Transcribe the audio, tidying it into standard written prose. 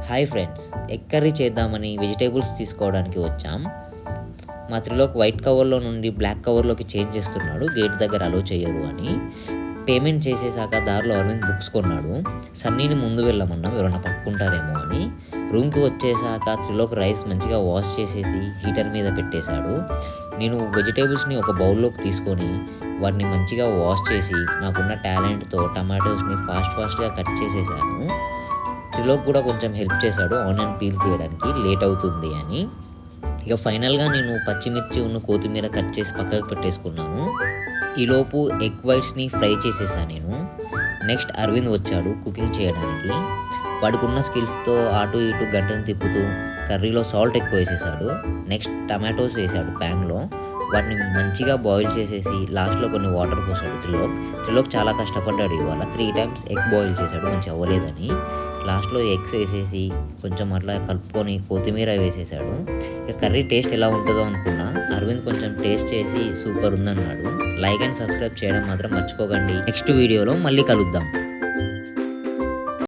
Hi friends, egg curry చేద్దామని vegetables తీసుకోవడానికి వచ్చాం. మా త్రిలోక్ వైట్ కవర్లో నుండి బ్లాక్ కవర్లోకి చేంజ్ చేస్తున్నాడు, గేట్ దగ్గర అలో చేయరు అని. పేమెంట్ చేసేసాక దారిలో అరవింద్ బుక్స్ కొన్నాడు. సన్నీని ముందు వెళ్ళమన్నాం, ఎవరైనా పట్టుకుంటారేమో అని. రూమ్కి వచ్చేసాక త్రిలోక్ రైస్ మంచిగా వాష్ చేసేసి హీటర్ మీద పెట్టేశాడు. నేను వెజిటేబుల్స్ని ఒక బౌల్లోకి తీసుకొని వాటిని మంచిగా వాష్ చేసి నాకున్న టాలెంట్తో టమాటోస్ని ఫాస్ట్గా కట్ చేసేసాను. త్రిలోక్ కూడా కొంచెం హెల్ప్ చేశాడు ఆనియన్ పీల్ తీయడానికి, లేట్ అవుతుంది అని. ఇక ఫైనల్గా నేను పచ్చిమిర్చి కొత్తిమీర కట్ చేసి పక్కకు పెట్టేసుకున్నాను. ఈలోపు ఎగ్ వైట్స్ని ఫ్రై చేసేసాను నేను. నెక్స్ట్ అరవింద్ వచ్చాడు కుకింగ్ చేయడానికి. వాడుకున్న స్కిల్స్తో అటు ఇటు గంటను తిప్పుతూ కర్రీలో సాల్ట్ ఎక్కువ వేసేసాడు. నెక్స్ట్ టమాటోస్ వేసాడు ప్యాన్లో, వాటిని మంచిగా బాయిల్ చేసేసి లాస్ట్లో కొన్ని వాటర్ పోసాడు త్రిలోక్ చాలా కష్టపడ్డాడు ఇవాళ. 3 times ఎగ్ బాయిల్ చేశాడు, మంచి అవ్వలేదని. లాస్ట్లో ఎగ్స్ వేసేసి కొంచెం అట్లా కలుపుకొని కొత్తిమీర వేసేసాడు. ఇక కర్రీ టేస్ట్ ఎలా ఉంటుందో అనుకున్నా. అరవింద్ కొంచెం టేస్ట్ చేసి సూపర్ ఉందన్నాడు. లైక్ అండ్ సబ్స్క్రైబ్ చేయడం మాత్రం మర్చిపోకండి. నెక్స్ట్ వీడియోలో మళ్ళీ కలుద్దాం.